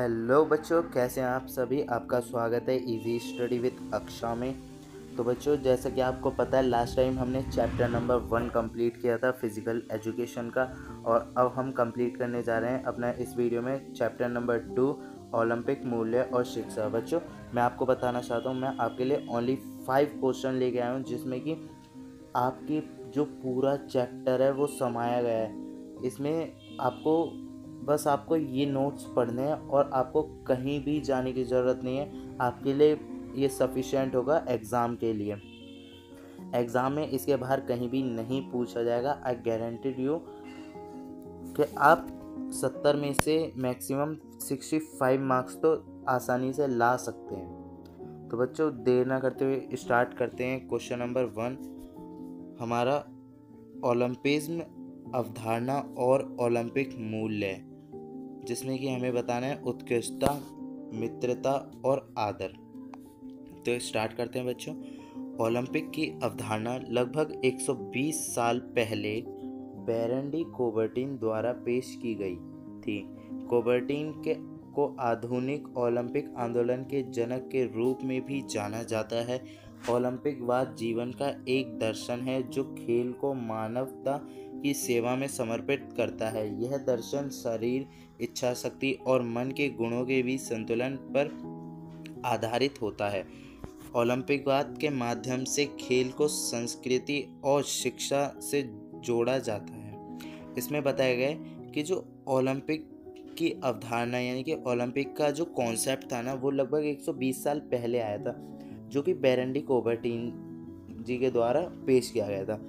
Hello बच्चों, कैसे हैं आप सभी। आपका स्वागत है इजी स्टडी विद अक्षा में। तो बच्चों, जैसा कि आपको पता है, लास्ट टाइम हमने चैप्टर नंबर 1 कंप्लीट किया था फिज़िकल एजुकेशन का, और अब हम कंप्लीट करने जा रहे हैं अपना इस वीडियो में चैप्टर नंबर 2 ओलंपिक मूल्य और शिक्षा। बच्चों, मैं आपको बताना चाहता हूँ, मैं आपके लिए ओनली 5 क्वेश्चन लेके आया हूँ, जिसमें कि आपकी जो पूरा चैप्टर है वो समाया गया है। इसमें आपको ये नोट्स पढ़ने हैं और आपको कहीं भी जाने की ज़रूरत नहीं है। आपके लिए ये सफिशिएंट होगा एग्ज़ाम के लिए। एग्ज़ाम में इसके बाहर कहीं भी नहीं पूछा जाएगा। आई गारंटीड यू कि आप 70 में से मैक्सिमम 65 मार्क्स तो आसानी से ला सकते हैं। तो बच्चों, देर ना करते हुए स्टार्ट करते हैं। क्वेश्चन नंबर 1 हमारा ओलंपिज्म अवधारणा और ओलंपिक मूल्य, जिसमें कि हमें बताना है उत्कृष्टता, मित्रता और आदर। तो स्टार्ट करते हैं बच्चों। ओलंपिक की अवधारणा लगभग 120 साल पहले बैरन डी कोबर्टिन द्वारा पेश की गई थी। कोबर्टिन को आधुनिक ओलंपिक आंदोलन के जनक के रूप में भी जाना जाता है। ओलंपिकवाद जीवन का एक दर्शन है जो खेल को मानवता की सेवा में समर्पित करता है। यह दर्शन शरीर, इच्छा शक्ति और मन के गुणों के बीच संतुलन पर आधारित होता है। ओलंपिकवाद के माध्यम से खेल को संस्कृति और शिक्षा से जोड़ा जाता है। इसमें बताया गया है कि जो ओलंपिक की अवधारणा यानी कि ओलंपिक का जो कॉन्सेप्ट था ना, वो लगभग 120 साल पहले आया था, जो कि बैरन डी कोबर्टिन जी के द्वारा पेश किया गया था।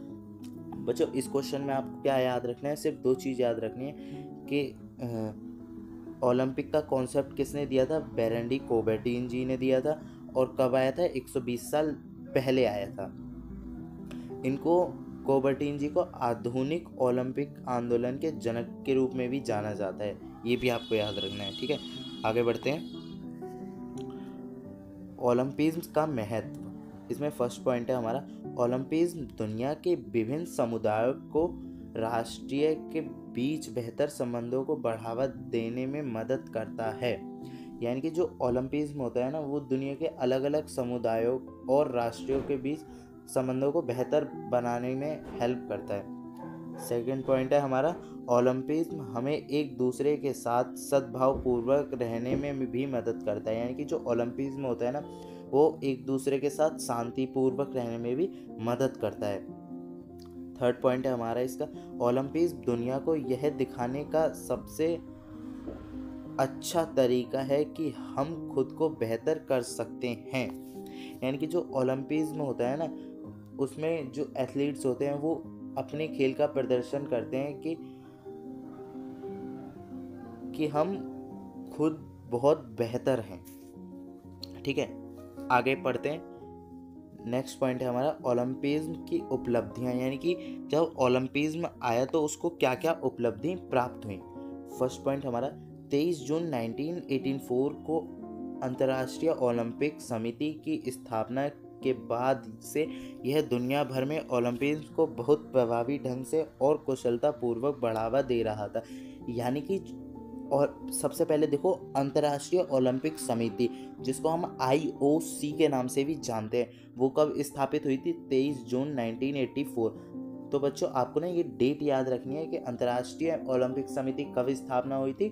बच्चों, इस क्वेश्चन में आपको क्या याद रखना है? सिर्फ 2 चीज़ याद रखनी है कि ओलंपिक का कॉन्सेप्ट किसने दिया था? बैरन डी कोबर्टिन जी ने दिया था। और कब आया था? 120 साल पहले आया था। इनको कोबर्टिन जी को आधुनिक ओलंपिक आंदोलन के जनक के रूप में भी जाना जाता है। ये भी आपको याद रखना है, ठीक है। आगे बढ़ते हैं। ओलंपिज्म का महत्व, इसमें फर्स्ट पॉइंट है हमारा, ओलंपिज्म दुनिया के विभिन्न समुदायों को राष्ट्रीय के बीच बेहतर संबंधों को बढ़ावा देने में मदद करता है। यानी कि जो ओलंपिज्म होता है ना, वो दुनिया के अलग अलग समुदायों और राष्ट्रों के बीच संबंधों को बेहतर बनाने में हेल्प करता है। सेकंड पॉइंट है हमारा, ओलंपिज्म हमें एक दूसरे के साथ सद्भावपूर्वक रहने में भी मदद करता है। यानी कि जो ओलंपिज्म होता है ना, वो एक दूसरे के साथ शांतिपूर्वक रहने में भी मदद करता है। थर्ड पॉइंट है हमारा इसका, ओलंपिज्म दुनिया को यह दिखाने का सबसे अच्छा तरीका है कि हम खुद को बेहतर कर सकते हैं। यानी कि जो ओलंपिज्म होता है ना, उसमें जो एथलीट्स होते हैं वो अपने खेल का प्रदर्शन करते हैं कि हम खुद बहुत बेहतर हैं, ठीक है। आगे पढ़ते हैं। नेक्स्ट पॉइंट है हमारा ओलंपिज्म की उपलब्धियां, यानी कि जब ओलंपिज्म आया तो उसको क्या क्या उपलब्धि प्राप्त हुई। फर्स्ट पॉइंट हमारा, 23 जून 1984 को अंतर्राष्ट्रीय ओलंपिक समिति की स्थापना के बाद से यह दुनिया भर में ओलंपिक्स को बहुत प्रभावी ढंग से और कुशलतापूर्वक बढ़ावा दे रहा था। यानी कि और सबसे पहले देखो, अंतर्राष्ट्रीय ओलंपिक समिति, जिसको हम IOC के नाम से भी जानते हैं, वो कब स्थापित हुई थी? 23 जून 1984। तो बच्चों, आपको ना ये डेट याद रखनी है कि अंतर्राष्ट्रीय ओलंपिक समिति कब स्थापना हुई थी?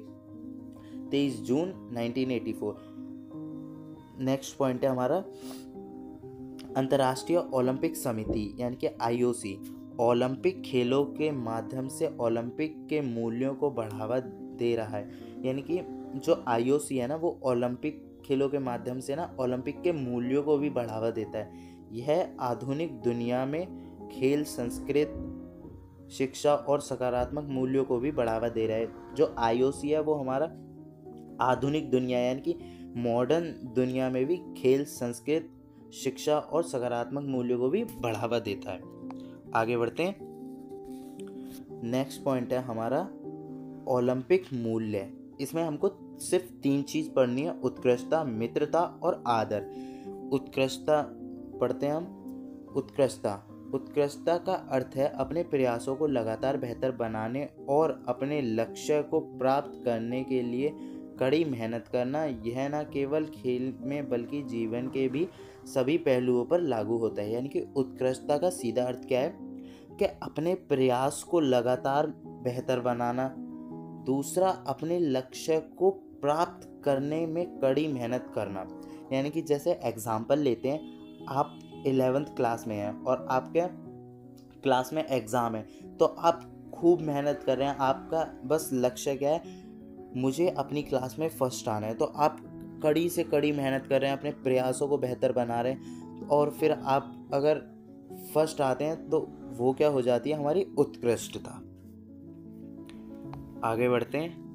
23 जून 1984। नेक्स्ट पॉइंट है हमारा, अंतर्राष्ट्रीय ओलंपिक समिति यानी कि IOC ओलंपिक खेलों के माध्यम से ओलंपिक के मूल्यों को बढ़ावा दे रहा है। यानी कि जो IOC है ना, वो ओलंपिक खेलों के माध्यम से ना ओलंपिक के मूल्यों को भी बढ़ावा देता है। यह आधुनिक दुनिया में खेल, संस्कृति, शिक्षा और सकारात्मक मूल्यों को भी बढ़ावा दे रहा है। जो IOC है वो हमारा आधुनिक दुनिया यानी कि मॉडर्न दुनिया में भी खेल, संस्कृति, शिक्षा और सकारात्मक मूल्यों को भी बढ़ावा देता है। आगे बढ़ते हैं। नेक्स्ट पॉइंट है हमारा ओलंपिक मूल्य। इसमें हमको सिर्फ 3 चीज़ पढ़नी है, उत्कृष्टता, मित्रता और आदर। उत्कृष्टता पढ़ते हैं हम। उत्कृष्टता का अर्थ है अपने प्रयासों को लगातार बेहतर बनाने और अपने लक्ष्य को प्राप्त करने के लिए कड़ी मेहनत करना यह न केवल खेल में बल्कि जीवन के भी सभी पहलुओं पर लागू होता है। यानी कि उत्कृष्टता का सीधा अर्थ क्या है कि अपने प्रयास को लगातार बेहतर बनाना। दूसरा, अपने लक्ष्य को प्राप्त करने में कड़ी मेहनत करना। यानी कि जैसे एग्जाम्पल लेते हैं, आप 11th क्लास में हैं और आपके क्लास में एग्ज़ाम है, तो आप खूब मेहनत कर रहे हैं। आपका बस लक्ष्य क्या है, मुझे अपनी क्लास में फर्स्ट आना है। तो आप कड़ी से कड़ी मेहनत कर रहे हैं, अपने प्रयासों को बेहतर बना रहे हैं, और फिर आप अगर फर्स्ट आते हैं तो वो क्या हो जाती है, हमारी उत्कृष्टता। आगे बढ़ते हैं।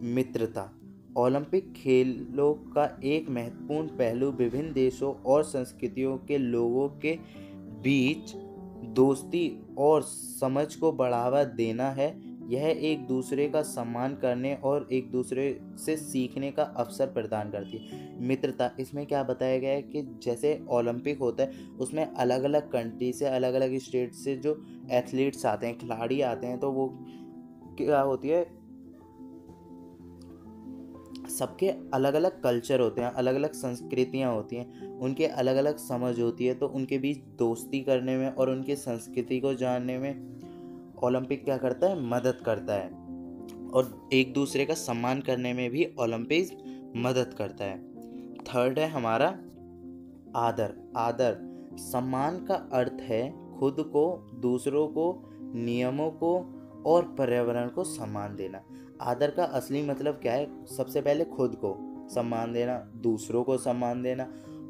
मित्रता ओलंपिक खेलों का एक महत्वपूर्ण पहलू विभिन्न देशों और संस्कृतियों के लोगों के बीच दोस्ती और समझ को बढ़ावा देना है। यह एक दूसरे का सम्मान करने और एक दूसरे से सीखने का अवसर प्रदान करती है। मित्रता, इसमें क्या बताया गया है कि जैसे ओलंपिक होता है, उसमें अलग अलग कंट्री से, अलग अलग स्टेट से जो एथलीट्स आते हैं, खिलाड़ी आते हैं, तो वो क्या होती है, सबके अलग अलग कल्चर होते हैं, अलग अलग संस्कृतियाँ होती हैं, उनके अलग अलग समझ होती है। तो उनके बीच दोस्ती करने में और उनकी संस्कृति को जानने में ओलंपिक क्या करता है, मदद करता है। और एक दूसरे का सम्मान करने में भी ओलंपिक मदद करता है। थर्ड है हमारा आदर। आदर सम्मान का अर्थ है खुद को, दूसरों को, नियमों को और पर्यावरण को सम्मान देना। आदर का असली मतलब क्या है, सबसे पहले खुद को सम्मान देना, दूसरों को सम्मान देना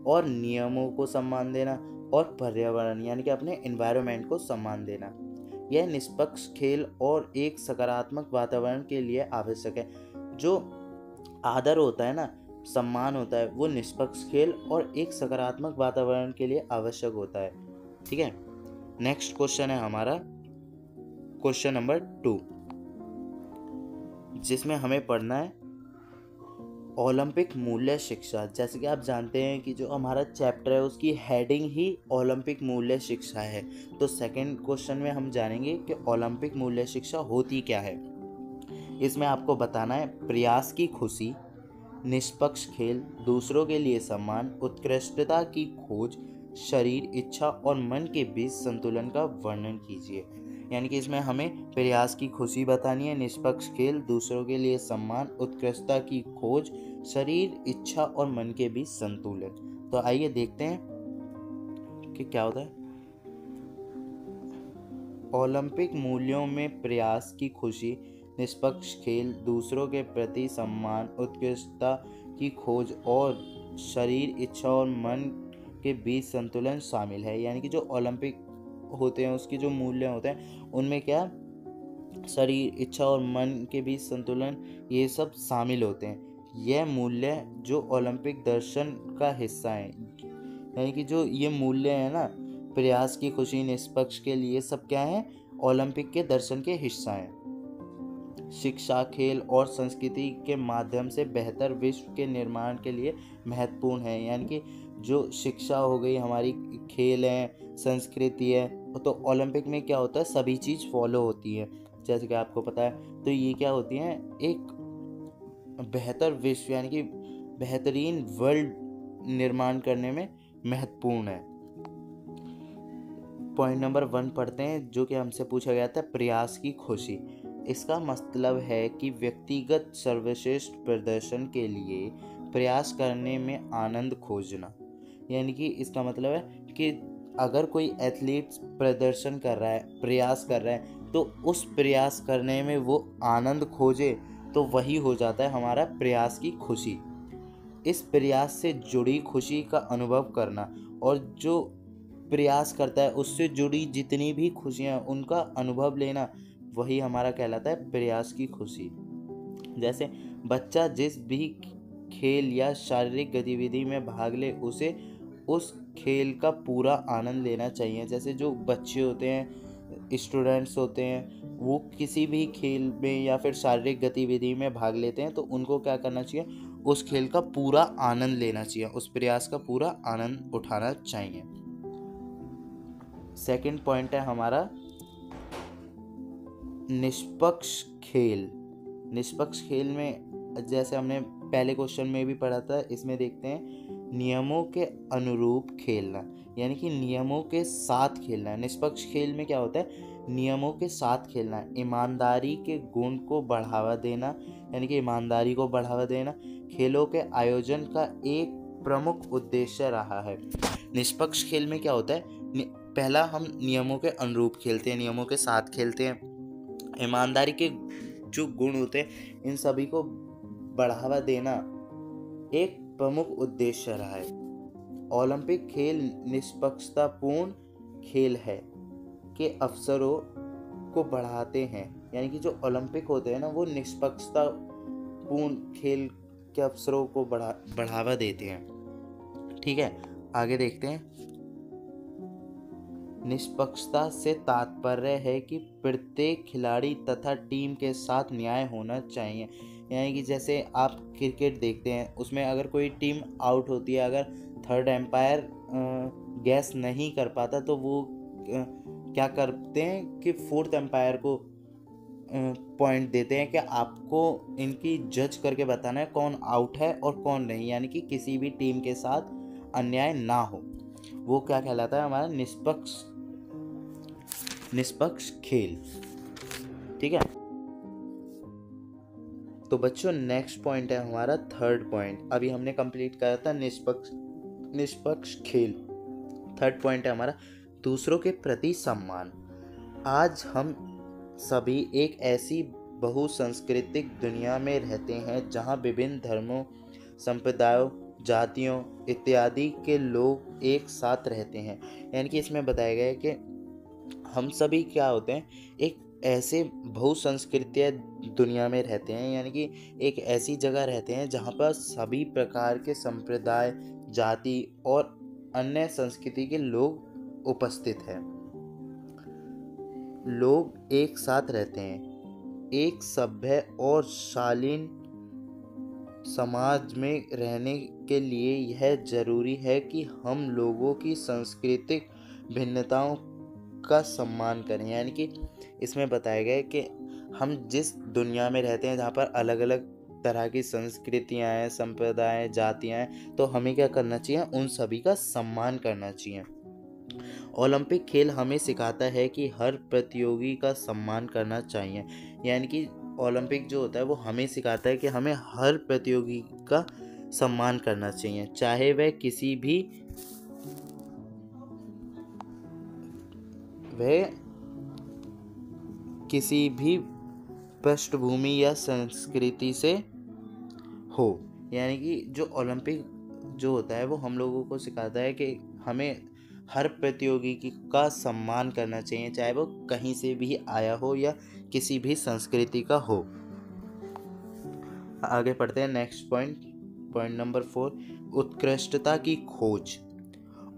और नियमों को सम्मान देना और पर्यावरण यानी कि अपने एनवायरनमेंट को सम्मान देना। यह निष्पक्ष खेल और एक सकारात्मक वातावरण के लिए आवश्यक है। जो आदर होता है ना, सम्मान होता है, वो निष्पक्ष खेल और एक सकारात्मक वातावरण के लिए आवश्यक होता है। ठीक है, नेक्स्ट क्वेश्चन है हमारा क्वेश्चन नंबर 2, जिसमें हमें पढ़ना है ओलंपिक मूल्य शिक्षा। जैसे कि आप जानते हैं कि जो हमारा चैप्टर है उसकी हेडिंग ही ओलंपिक मूल्य शिक्षा है। तो सेकंड क्वेश्चन में हम जानेंगे कि ओलंपिक मूल्य शिक्षा होती क्या है। इसमें आपको बताना है प्रयास की खुशी, निष्पक्ष खेल, दूसरों के लिए सम्मान, उत्कृष्टता की खोज, शरीर, इच्छा और मन के बीच संतुलन का वर्णन कीजिए। यानी कि इसमें हमें प्रयास की खुशी बतानी है, निष्पक्ष खेल, दूसरों के लिए सम्मान, उत्कृष्टता की खोज, शरीर, इच्छा और मन के बीच संतुलन। तो आइए देखते हैं कि क्या होता है। ओलंपिक मूल्यों में प्रयास की खुशी, निष्पक्ष खेल, दूसरों के प्रति सम्मान, उत्कृष्टता की खोज और शरीर, इच्छा और मन के बीच संतुलन शामिल है। यानी कि जो ओलंपिक होते हैं उसके जो मूल्य होते हैं उनमें क्या, शरीर, इच्छा और मन के बीच संतुलन, ये सब शामिल होते हैं। यह मूल्य जो ओलंपिक दर्शन का हिस्सा है। यानी कि जो ये मूल्य है ना, प्रयास की खुशी, निष्पक्ष के लिए सब क्या है, ओलंपिक के दर्शन के हिस्सा हैं। शिक्षा, खेल और संस्कृति के माध्यम से बेहतर विश्व के निर्माण के लिए महत्वपूर्ण है। यानी कि जो शिक्षा हो गई, हमारी खेल है, संस्कृति है, तो ओलंपिक में क्या होता है, सभी चीज़ फॉलो होती है। जैसे कि आपको पता है, तो ये क्या होती हैं, एक बेहतर विश्व यानी कि बेहतरीन वर्ल्ड निर्माण करने में महत्वपूर्ण है। पॉइंट नंबर 1 पढ़ते हैं, जो कि हमसे पूछा गया था, प्रयास की खुशी। इसका मतलब है कि व्यक्तिगत सर्वश्रेष्ठ प्रदर्शन के लिए प्रयास करने में आनंद खोजना। यानी कि इसका मतलब है कि अगर कोई एथलीट प्रदर्शन कर रहा है, प्रयास कर रहा है, तो उस प्रयास करने में वो आनंद खोजे, तो वही हो जाता है हमारा प्रयास की खुशी। इस प्रयास से जुड़ी खुशी का अनुभव करना और जो प्रयास करता है उससे जुड़ी जितनी भी खुशियाँ, उनका अनुभव लेना, वही हमारा कहलाता है प्रयास की खुशी। जैसे बच्चा जिस भी खेल या शारीरिक गतिविधि में भाग ले, उसे उस खेल का पूरा आनंद लेना चाहिए। जैसे जो बच्चे होते हैं, स्टूडेंट्स होते हैं, वो किसी भी खेल में या फिर शारीरिक गतिविधि में भाग लेते हैं, तो उनको क्या करना चाहिए, उस खेल का पूरा आनंद लेना चाहिए, उस प्रयास का पूरा आनंद उठाना चाहिए। सेकंड पॉइंट है हमारा निष्पक्ष खेल। निष्पक्ष खेल में जैसे हमने पहले क्वेश्चन में भी पढ़ा था, इसमें देखते हैं नियमों के अनुरूप खेलना, यानी कि नियमों के साथ खेलना। निष्पक्ष खेल में क्या होता है, नियमों के साथ खेलना। ईमानदारी के गुण को बढ़ावा देना, यानी कि ईमानदारी को बढ़ावा देना खेलों के आयोजन का एक प्रमुख उद्देश्य रहा है। निष्पक्ष खेल में क्या होता है, पहला हम नियमों के अनुरूप खेलते हैं, नियमों के साथ खेलते हैं। ईमानदारी के जो गुण होते हैं इन सभी को बढ़ावा देना एक प्रमुख उद्देश्य रहा है। ओलंपिक खेल निष्पक्षतापूर्ण खेल है के अवसरों को बढ़ाते हैं, यानी कि जो ओलंपिक होते हैं ना वो निष्पक्षतापूर्ण खेल के अवसरों को बढ़ावा देते हैं। ठीक है, आगे देखते हैं। निष्पक्षता से तात्पर्य है कि प्रत्येक खिलाड़ी तथा टीम के साथ न्याय होना चाहिए, यानी कि जैसे आप क्रिकेट देखते हैं, उसमें अगर कोई टीम आउट होती है, अगर थर्ड एम्पायर गैस नहीं कर पाता तो वो क्या करते हैं कि फोर्थ एम्पायर को पॉइंट देते हैं कि आपको इनकी जज करके बताना है कौन आउट है और कौन नहीं, यानी कि किसी भी टीम के साथ अन्याय ना हो। वो क्या कहलाता है, हमारा निष्पक्ष खेल। ठीक है, तो बच्चों नेक्स्ट पॉइंट है हमारा थर्ड पॉइंट। अभी हमने कंप्लीट करा था निष्पक्ष खेल। थर्ड पॉइंट है हमारा दूसरों के प्रति सम्मान। आज हम सभी एक ऐसी बहुसांस्कृतिक दुनिया में रहते हैं जहां विभिन्न धर्मों, संप्रदायों, जातियों इत्यादि के लोग एक साथ रहते हैं। यानी कि इसमें बताया गया है कि हम सभी क्या होते हैं, एक ऐसे बहुसंस्कृतीय दुनिया में रहते हैं, यानी कि एक ऐसी जगह रहते हैं जहाँ पर सभी प्रकार के संप्रदाय, जाति और अन्य संस्कृति के लोग उपस्थित हैं। लोग एक साथ रहते हैं। एक सभ्य और शालीन समाज में रहने के लिए यह जरूरी है कि हम लोगों की सांस्कृतिक भिन्नताओं का सम्मान करें। यानी कि इसमें बताया गया है कि हम जिस दुनिया में रहते हैं जहाँ पर अलग अलग तरह की संस्कृतियाँ हैं, संप्रदाय, जातियाँ हैं, तो हमें क्या करना चाहिए, उन सभी का सम्मान करना चाहिए। ओलंपिक खेल हमें सिखाता है कि हर प्रतियोगी का सम्मान करना चाहिए। यानी कि ओलंपिक जो होता है वो हमें सिखाता है कि हमें हर प्रतियोगी का सम्मान करना चाहिए, चाहे वह किसी भी पृष्ठभूमि या संस्कृति से हो। यानी कि जो ओलंपिक जो होता है वो हम लोगों को सिखाता है कि हमें हर प्रतियोगी का सम्मान करना चाहिए, चाहे वो कहीं से भी आया हो या किसी भी संस्कृति का हो। आगे पढ़ते हैं नेक्स्ट पॉइंट नंबर 4, उत्कृष्टता की खोज।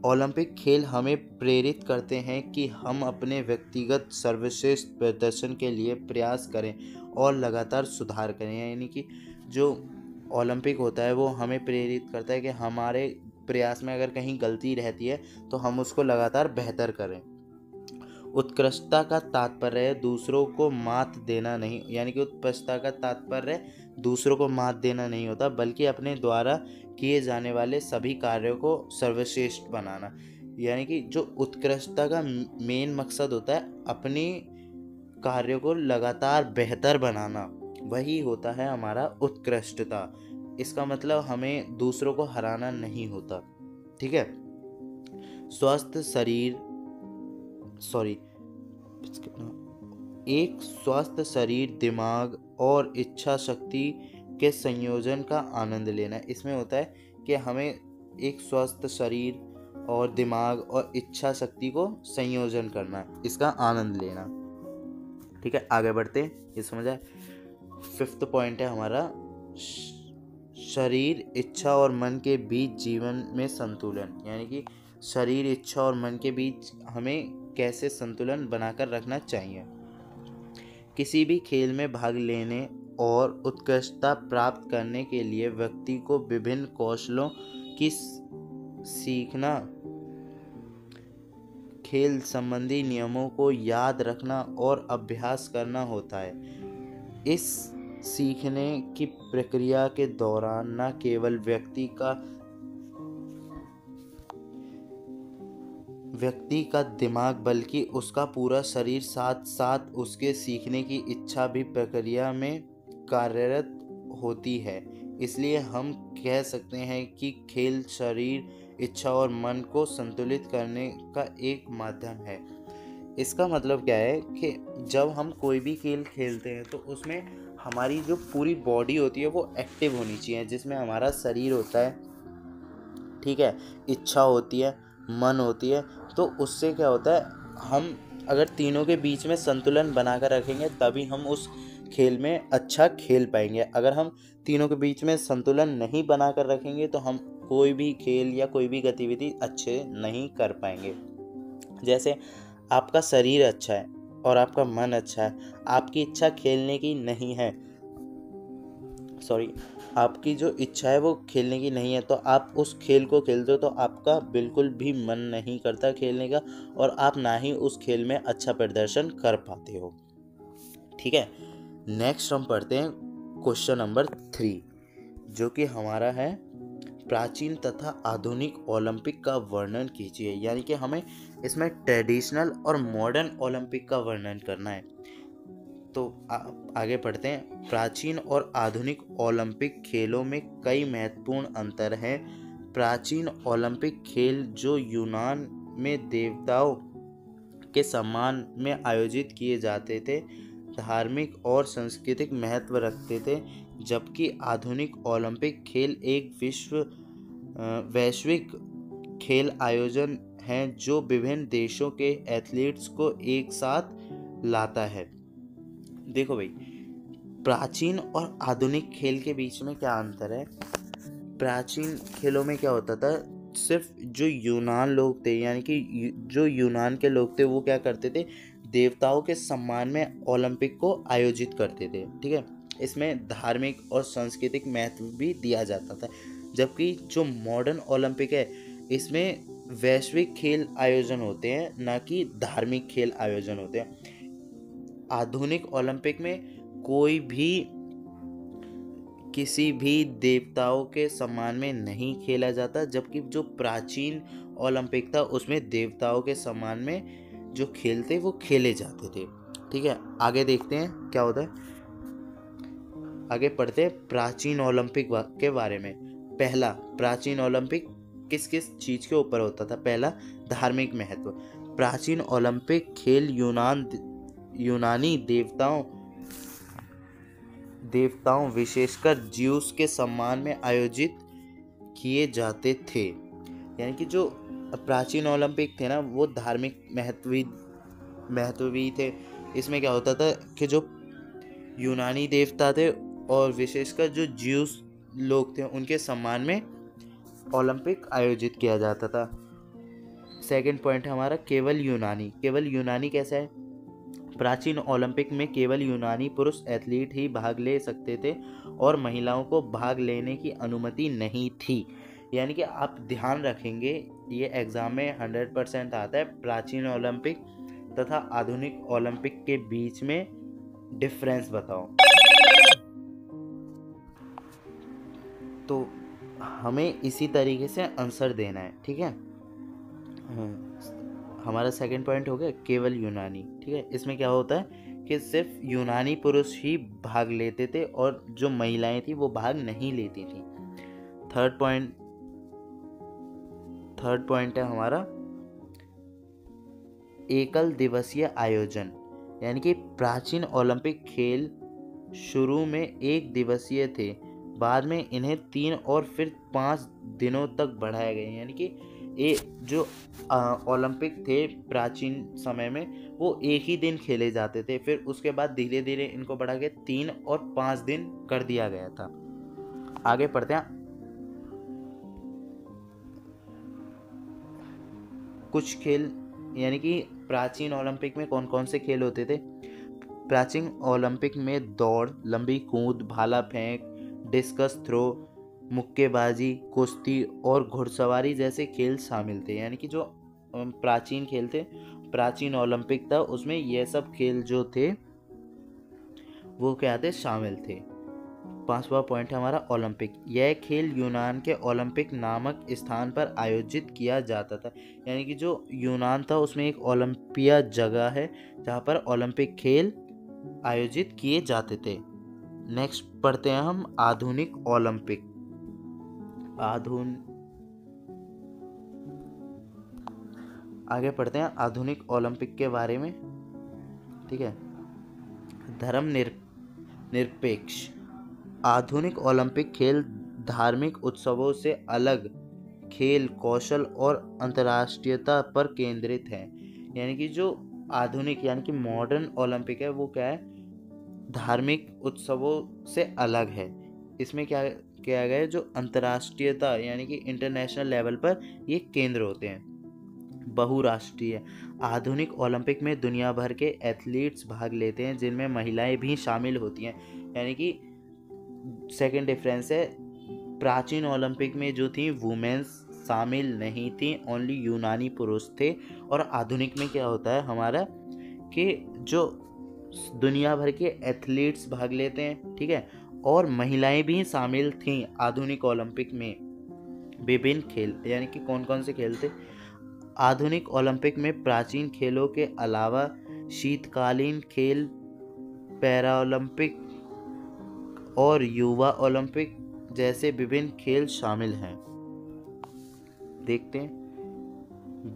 ओलंपिक खेल हमें प्रेरित करते हैं कि हम अपने व्यक्तिगत सर्वश्रेष्ठ प्रदर्शन के लिए प्रयास करें और लगातार सुधार करें। यानी कि जो ओलंपिक होता है वो हमें प्रेरित करता है कि हमारे प्रयास में अगर कहीं गलती रहती है तो हम उसको लगातार बेहतर करें। उत्कृष्टता का तात्पर्य दूसरों को मात देना नहीं, यानी कि उत्कृष्टता का तात्पर्य दूसरों को मात देना नहीं होता, बल्कि अपने द्वारा किए जाने वाले सभी कार्यों को सर्वश्रेष्ठ बनाना। यानी कि जो उत्कृष्टता का मेन मकसद होता है अपनी कार्यों को लगातार बेहतर बनाना, वही होता है हमारा उत्कृष्टता। इसका मतलब हमें दूसरों को हराना नहीं होता। ठीक है, एक स्वस्थ शरीर, दिमाग और इच्छा शक्ति के संयोजन का आनंद लेना। इसमें होता है कि हमें एक स्वस्थ शरीर और दिमाग और इच्छा शक्ति को संयोजन करना, इसका आनंद लेना। ठीक है, आगे बढ़ते हैं, ये समझ आए। 5th पॉइंट है हमारा शरीर, इच्छा और मन के बीच जीवन में संतुलन। यानी कि शरीर, इच्छा और मन के बीच हमें कैसे संतुलन बनाकर रखना चाहिए। किसी भी खेल में भाग लेने और उत्कृष्टता प्राप्त करने के लिए व्यक्ति को विभिन्न कौशलों की सीखना, खेल संबंधी नियमों को याद रखना और अभ्यास करना होता है। इस सीखने की प्रक्रिया के दौरान न केवल व्यक्ति का दिमाग बल्कि उसका पूरा शरीर साथ साथ उसके सीखने की इच्छा भी प्रक्रिया में कार्यरत होती है। इसलिए हम कह सकते हैं कि खेल शरीर, इच्छा और मन को संतुलित करने का एक माध्यम है। इसका मतलब क्या है कि जब हम कोई भी खेल खेलते हैं तो उसमें हमारी जो पूरी बॉडी होती है वो एक्टिव होनी चाहिए, जिसमें हमारा शरीर होता है, ठीक है, इच्छा होती है, मन होती है। तो उससे क्या होता है, हम अगर तीनों के बीच में संतुलन बना कर रखेंगे तभी हम उस खेल में अच्छा खेल पाएंगे। अगर हम तीनों के बीच में संतुलन नहीं बना कर रखेंगे तो हम कोई भी खेल या कोई भी गतिविधि अच्छे नहीं कर पाएंगे। जैसे आपका शरीर अच्छा है और आपका मन अच्छा है, आपकी इच्छा खेलने की नहीं है, आपकी जो इच्छा है वो खेलने की नहीं है, तो आप उस खेल को खेलते हो तो आपका बिल्कुल भी मन नहीं करता खेलने का और आप ना ही उस खेल में अच्छा प्रदर्शन कर पाते हो। ठीक है, नेक्स्ट हम पढ़ते हैं क्वेश्चन नंबर 3, जो कि हमारा है प्राचीन तथा आधुनिक ओलंपिक का वर्णन कीजिए। यानी कि हमें इसमें ट्रेडिशनल और मॉडर्न ओलंपिक का वर्णन करना है। तो आगे पढ़ते हैं। प्राचीन और आधुनिक ओलंपिक खेलों में कई महत्वपूर्ण अंतर हैं। प्राचीन ओलंपिक खेल जो यूनान में देवताओं के सम्मान में आयोजित किए जाते थे, धार्मिक और सांस्कृतिक महत्व रखते थे, जबकि आधुनिक ओलंपिक खेल एक वैश्विक खेल आयोजन है जो विभिन्न देशों के एथलीट्स को एक साथ लाता है। देखो भाई, प्राचीन और आधुनिक खेल के बीच में क्या अंतर है। प्राचीन खेलों में क्या होता था, सिर्फ जो यूनान लोग थे, यानी कि जो यूनान के लोग थे, वो क्या करते थे, देवताओं के सम्मान में ओलंपिक को आयोजित करते थे। ठीक है, इसमें धार्मिक और सांस्कृतिक महत्व भी दिया जाता था। जबकि जो मॉडर्न ओलंपिक है, इसमें वैश्विक खेल आयोजन होते हैं, ना कि धार्मिक खेल आयोजन होते हैं। आधुनिक ओलंपिक में कोई भी किसी भी देवताओं के सम्मान में नहीं खेला जाता, जबकि जो प्राचीन ओलंपिक था उसमें देवताओं के सम्मान में जो खेल थे वो खेले जाते थे। ठीक है, आगे देखते हैं क्या होता है। आगे पढ़ते हैं प्राचीन ओलंपिक के बारे में। पहला, प्राचीन ओलंपिक किस किस चीज के ऊपर होता था। पहला, धार्मिक महत्व। प्राचीन ओलंपिक खेल यूनानी देवताओं विशेषकर ज्यूस के सम्मान में आयोजित किए जाते थे। यानी कि जो प्राचीन ओलंपिक थे ना, वो धार्मिक महत्व भी थे। इसमें क्या होता था कि जो यूनानी देवता थे और विशेषकर जो ज्यूस लोग थे उनके सम्मान में ओलंपिक आयोजित किया जाता था। सेकंड पॉइंट है हमारा केवल यूनानी। केवल यूनानी कैसा है। प्राचीन ओलंपिक में केवल यूनानी पुरुष एथलीट ही भाग ले सकते थे और महिलाओं को भाग लेने की अनुमति नहीं थी। यानी कि आप ध्यान रखेंगे, ये एग्जाम में 100% आता है। प्राचीन ओलंपिक तथा आधुनिक ओलंपिक के बीच में डिफरेंस बताओ। तो हमें इसी तरीके से आंसर देना है। ठीक है, हमारा सेकंड पॉइंट हो गया केवल यूनानी। ठीक है, इसमें क्या होता है कि सिर्फ यूनानी पुरुष ही भाग लेते थे और जो महिलाएं थी वो भाग नहीं लेती थी। थर्ड पॉइंट है हमारा एकल दिवसीय आयोजन। यानी कि प्राचीन ओलंपिक खेल शुरू में 1 दिवसीय थे, बाद में इन्हें 3 और फिर 5 दिनों तक बढ़ाया गया। यानी कि जो ओलंपिक थे प्राचीन समय में वो 1 ही दिन खेले जाते थे, फिर उसके बाद धीरे धीरे इनको बढ़ा के 3 और 5 दिन कर दिया गया था। आगे पढ़ते हैं। कुछ खेल, यानी कि प्राचीन ओलंपिक में कौन कौन से खेल होते थे। प्राचीन ओलंपिक में दौड़, लंबी कूद, भाला फेंक, डिस्कस थ्रो, मुक्केबाजी, कुश्ती और घुड़सवारी जैसे खेल शामिल थे। यानी कि जो प्राचीन खेल थे, प्राचीन ओलंपिक था, उसमें ये सब खेल जो थे वो क्या थे, शामिल थे। 5वां पॉइंट है हमारा ओलंपिक। यह खेल यूनान के ओलंपिक नामक स्थान पर आयोजित किया जाता था। यानी कि जो यूनान था उसमें एक ओलंपिया जगह है जहाँ पर ओलंपिक खेल आयोजित किए जाते थे। नेक्स्ट पढ़ते हैं हम आधुनिक ओलंपिक। आगे पढ़ते हैं आधुनिक ओलंपिक के बारे में। ठीक है, धर्म निरपेक्ष। आधुनिक ओलंपिक खेल धार्मिक उत्सवों से अलग खेल कौशल और अंतर्राष्ट्रीयता पर केंद्रित है। यानी कि जो आधुनिक यानी कि मॉडर्न ओलंपिक है वो क्या है, धार्मिक उत्सवों से अलग है। इसमें क्या किया गया है, जो अंतर्राष्ट्रीयता यानी कि इंटरनेशनल लेवल पर ये केंद्र होते हैं। बहुराष्ट्रीय। आधुनिक ओलंपिक में दुनिया भर के एथलीट्स भाग लेते हैं जिनमें महिलाएं भी शामिल होती हैं। यानी कि सेकंड डिफरेंस है, प्राचीन ओलंपिक में जो थी वुमेन्स शामिल नहीं थी, ओनली यूनानी पुरुष थे। और आधुनिक में क्या होता है हमारा कि जो दुनिया भर के एथलीट्स भाग लेते हैं, ठीक है, और महिलाएं भी शामिल थीं आधुनिक ओलंपिक में। विभिन्न खेल यानी कि कौन कौन से खेल थे आधुनिक ओलंपिक में, प्राचीन खेलों के अलावा शीतकालीन खेल, पैरालंपिक और युवा ओलंपिक जैसे विभिन्न खेल शामिल हैं। देखते हैं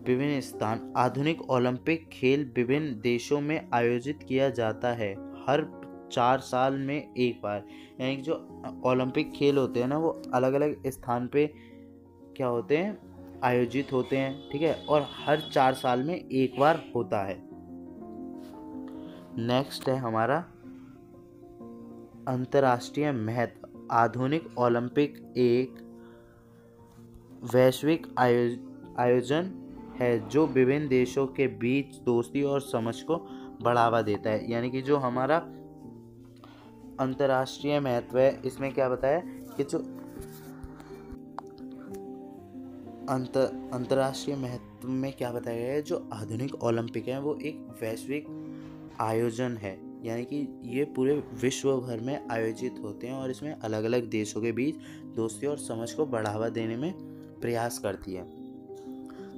विभिन्न स्थान। आधुनिक ओलंपिक खेल विभिन्न देशों में आयोजित किया जाता है हर 4 साल में एक बार। यानी कि जो ओलंपिक खेल होते हैं ना वो अलग अलग स्थान पे क्या होते हैं, आयोजित होते हैं। ठीक है, और हर 4 साल में एक बार होता है। नेक्स्ट है हमारा अंतर्राष्ट्रीय महत्व। आधुनिक ओलंपिक एक वैश्विक आयोजन है जो विभिन्न देशों के बीच दोस्ती और समझ को बढ़ावा देता है। यानी कि जो हमारा अंतर्राष्ट्रीय महत्व है इसमें क्या बताया कि जो अंतर्राष्ट्रीय महत्व में क्या बताया गया है, जो आधुनिक ओलंपिक है वो एक वैश्विक आयोजन है। यानी कि ये पूरे विश्व भर में आयोजित होते हैं और इसमें अलग अलग देशों के बीच दोस्ती और समझ को बढ़ावा देने में प्रयास करती है।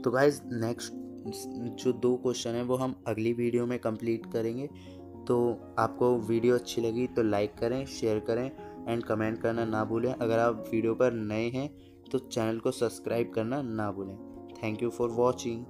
तो गाइस नेक्स्ट जो 2 क्वेश्चन है वो हम अगली वीडियो में कंप्लीट करेंगे। तो आपको वीडियो अच्छी लगी तो लाइक करें, शेयर करें एंड कमेंट करना ना भूलें। अगर आप वीडियो पर नए हैं तो चैनल को सब्सक्राइब करना ना भूलें। Thank you for watching.